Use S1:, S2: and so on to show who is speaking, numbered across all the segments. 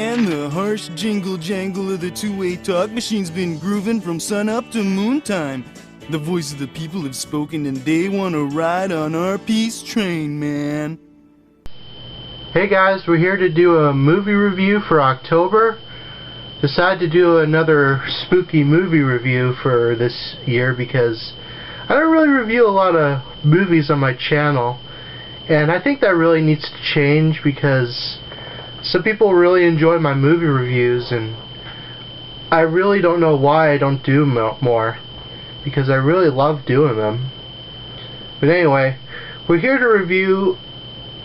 S1: man, the harsh jingle jangle of the two-way talk machine's been grooving from sun up to moon time. The voice of the people have spoken and they want to ride on our peace train, man.
S2: Hey guys, we're here to do a movie review for October. Decided to do another spooky movie review for this year because I don't really review a lot of movies on my channel, and I think that really needs to change because some people really enjoy my movie reviews and I really don't know why I don't do more, because I really love doing them. But anyway, we're here to review.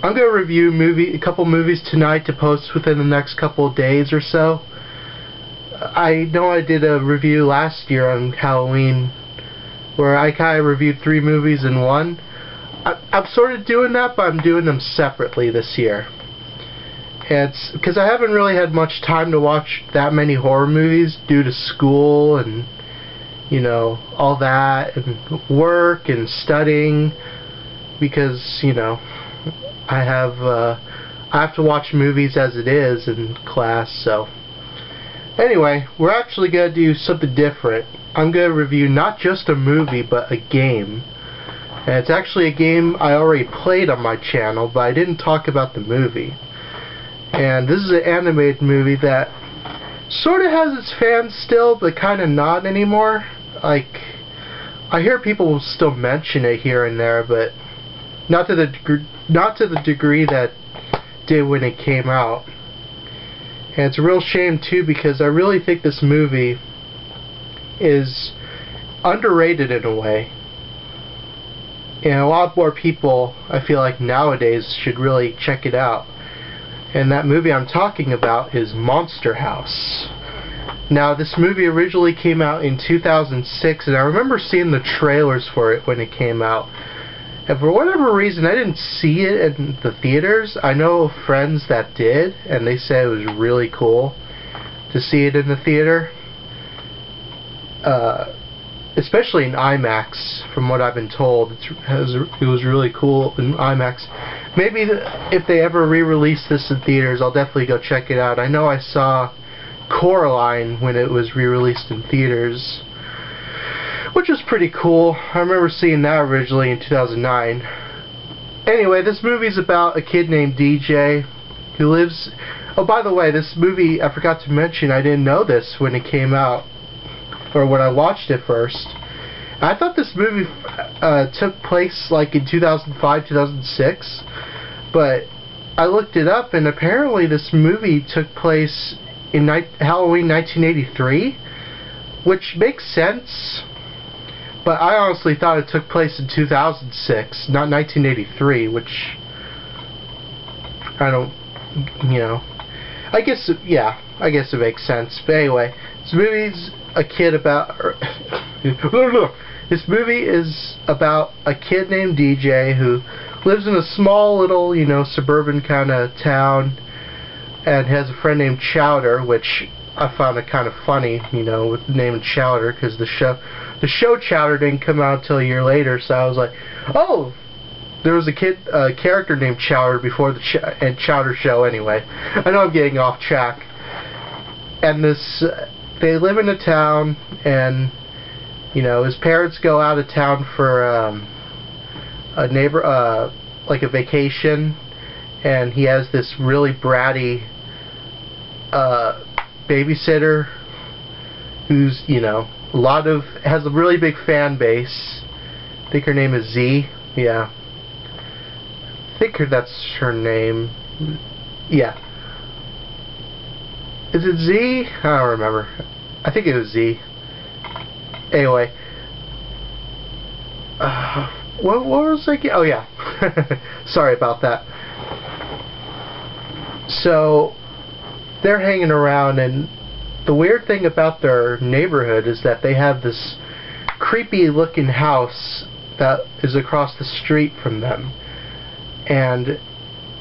S2: I'm going to review a couple movies tonight to post within the next couple of days or so. I know I did a review last year on Halloween where I kind of reviewed 3 movies in one. I'm sort of doing that, but I'm doing them separately this year. And it's because I haven't really had much time to watch that many horror movies due to school and, you know, all that, and work and studying, because, you know, I have to watch movies as it is in class. So anyway, we're actually going to do something different. I'm going to review not just a movie, but a game. And it's actually a game I already played on my channel, but I didn't talk about the movie. And this is an animated movie that sort of has its fans still, but kind of not anymore. Like, I hear people still mention it here and there, but not to the degree that did when it came out. And it's a real shame too, because I really think this movie is underrated in a way. And a lot more people, I feel like nowadays, should really check it out. And that movie I'm talking about is Monster House. Now, this movie originally came out in 2006, and I remember seeing the trailers for it when it came out. And for whatever reason, I didn't see it in the theaters. I know friends that did, and they said it was really cool to see it in the theater. Especially in IMAX, from what I've been told. It was really cool in IMAX. Maybe if they ever re-release this in theaters, I'll definitely go check it out. I know I saw Coraline when it was re-released in theaters, which was pretty cool. I remember seeing that originally in 2009. Anyway, this movie's about a kid named DJ who lives... Oh, by the way, this movie, I forgot to mention, I didn't know this when it came out, or when I watched it first. I thought this movie took place like in 2005, 2006, but I looked it up, and apparently this movie took place in Halloween 1983, which makes sense, but I honestly thought it took place in 2006, not 1983, which I don't, you know, I guess, yeah, I guess it makes sense. But anyway, this movie's a kid about... This movie is about a kid named DJ who lives in a small little, you know, suburban kind of town, and has a friend named Chowder, which I found it kind of funny, you know, with the name Chowder, because the show Chowder didn't come out until a year later. So I was like, oh, there was a character named Chowder before the Chowder show. Anyway, I know I'm getting off track. And they live in a town, and, you know, his parents go out of town for like a vacation, and he has this really bratty babysitter who's, you know, has a really big fan base. I think her name is Z. Yeah, I think that's her name. Yeah. Is it Z? I don't remember. I think it was Z. Anyway. What was I... Oh, yeah. Sorry about that. So, they're hanging around, and the weird thing about their neighborhood is that they have this creepy-looking house that is across the street from them. And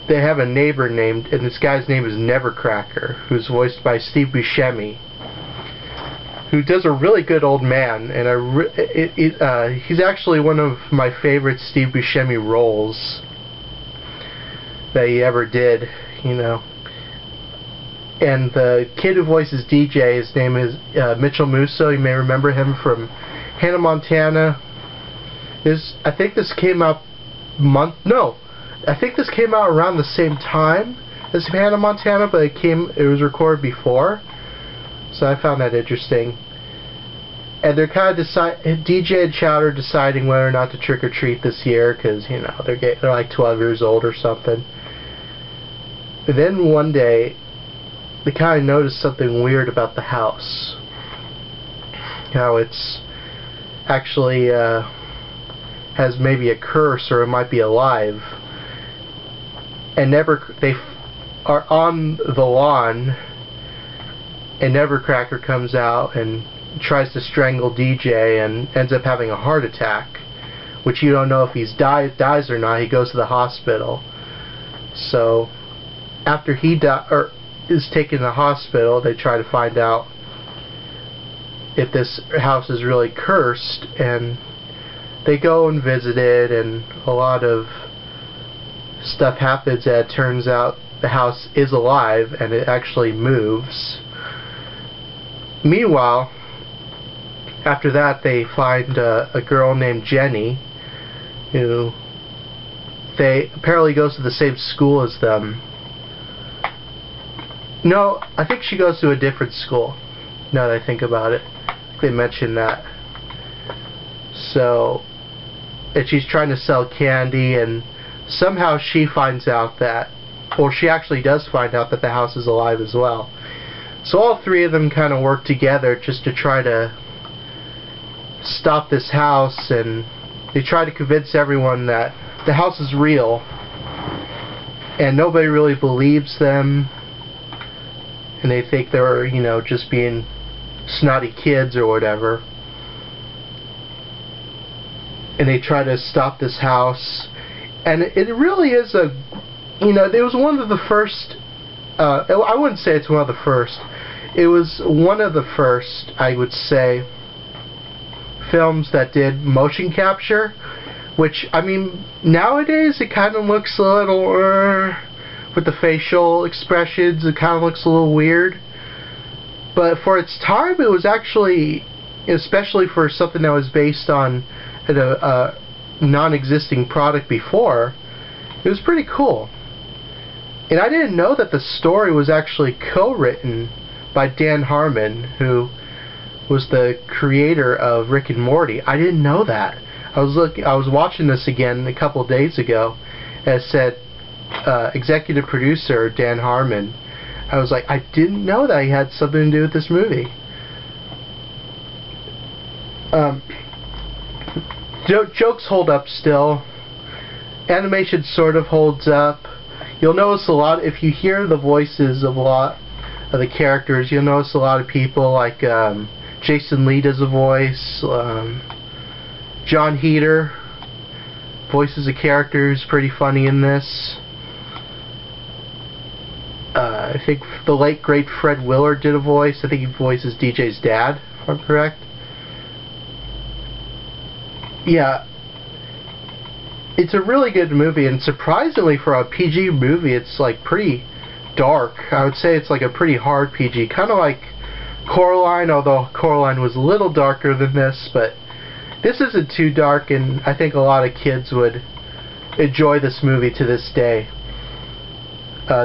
S2: they have a neighbor and this guy's name is Nevercracker, who's voiced by Steve Buscemi, who does a really good old man, and he's actually one of my favorite Steve Buscemi roles that he ever did, you know. And the kid who voices DJ, his name is Mitchell Musso. You may remember him from Hannah Montana. I think this came out I think this came out around the same time as Hannah Montana, but it was recorded before. So I found that interesting. And they're kind of DJ and Chowder deciding whether or not to trick or treat this year, because you know they're like 12 years old or something. But then one day, they kind of noticed something weird about the house. How it's actually has maybe a curse, or it might be alive. And they are on the lawn, and Nevercracker comes out and tries to strangle DJ and ends up having a heart attack, which you don't know if he's dies or not. He goes to the hospital. So after he is taken to the hospital, they try to find out if this house is really cursed, and they go and visit it, and a lot of stuff happens, and it turns out the house is alive and it actually moves. Meanwhile, after that, they find a girl named Jenny, who apparently goes to the same school as them. No, I think she goes to a different school, now that I think about it. I think they mentioned that. So, and she's trying to sell candy, and somehow she finds out that, or she actually does find out that the house is alive as well. So all three of them kind of work together just to try to stop this house, and they try to convince everyone that the house is real, and nobody really believes them, and they think they're, you know, just being snotty kids or whatever. And they try to stop this house, and it really is it was one of the first, I wouldn't say it's one of the first, it was one of the first, I would say, films that did motion capture, which, I mean, nowadays it kind of looks a little, with the facial expressions, it kind of looks a little weird, but for its time it was actually, especially for something that was based on a non-existing product before, it was pretty cool. And I didn't know that the story was actually co-written by Dan Harmon, who was the creator of Rick and Morty. I didn't know that. I was watching this again a couple of days ago, and it said executive producer Dan Harmon. I was like, I didn't know that he had something to do with this movie. Jokes hold up still. Animation sort of holds up. You'll notice a lot, if you hear the voices of a lot of the characters, you'll notice a lot of people like Jason Lee does a voice, John Heder voices a character who's pretty funny in this. I think the late great Fred Willard did a voice. I think he voices DJ's dad, if I'm correct. Yeah, it's a really good movie, and surprisingly for a PG movie, it's like pretty dark. I would say it's like a pretty hard PG, kind of like Coraline, although Coraline was a little darker than this, but this isn't too dark, and I think a lot of kids would enjoy this movie to this day.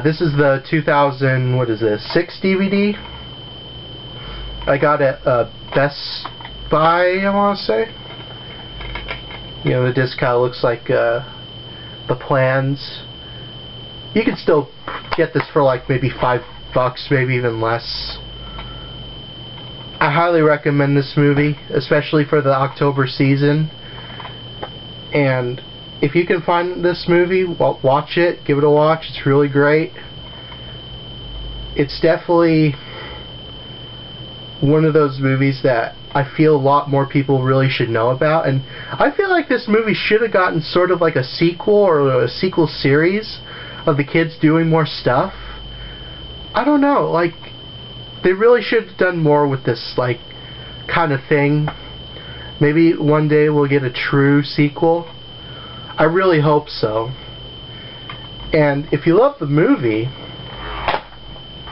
S2: This is the 6 DVD. I got it at Best Buy, I want to say. You know, the disc kind of looks like the plans. You can still get this for like maybe $5, maybe even less. I highly recommend this movie, especially for the October season. And if you can find this movie, watch it, give it a watch. It's really great. It's definitely one of those movies that I feel a lot more people really should know about, and I feel like this movie should have gotten sort of like a sequel or a sequel series of the kids doing more stuff. I don't know, like, they really should have done more with this, like, kind of thing. Maybe one day we'll get a true sequel. I really hope so. And if you love the movie,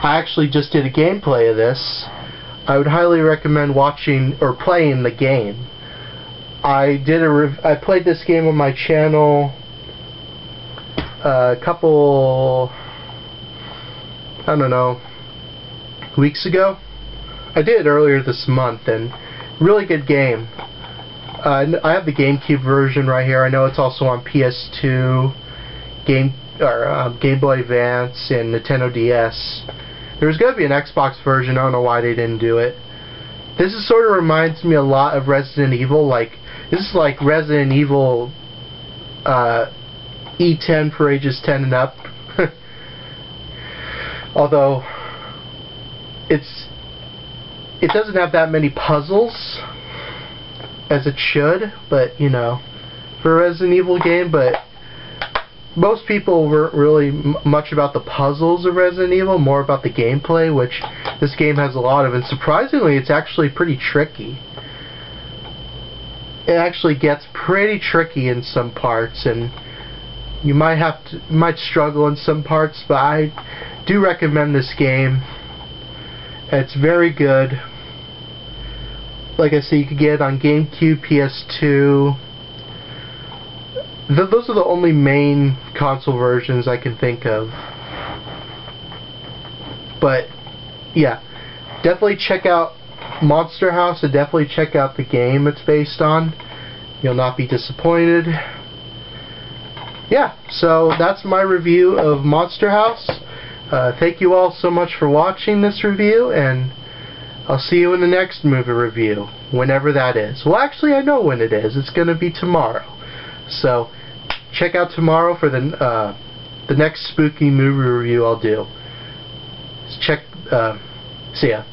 S2: I actually just did a gameplay of this. I would highly recommend watching or playing the game. I played this game on my channel a couple, I don't know, weeks ago. I did it earlier this month, and really good game. I have the GameCube version right here. I know it's also on PS2, Game Boy Advance, and Nintendo DS. There's going to be an Xbox version. I don't know why they didn't do it. This is sort of reminds me a lot of Resident Evil. This is like Resident Evil E10 for ages 10 and up. Although it doesn't have that many puzzles as it should, but you know, for a Resident Evil game. But most people weren't really much about the puzzles of Resident Evil, more about the gameplay, which this game has a lot of, and surprisingly it's actually pretty tricky. It actually gets pretty tricky in some parts, and you might struggle in some parts, but I do recommend this game. It's very good. Like I said, you can get it on GameCube, PS2. Those are the only main console versions I can think of. But yeah, definitely check out Monster House, and definitely check out the game it's based on. You'll not be disappointed. Yeah, so that's my review of Monster House. Thank you all so much for watching this review, and I'll see you in the next movie review, whenever that is. Well, actually, I know when it is. It's going to be tomorrow. So check out tomorrow for the next spooky movie review I'll do. See ya.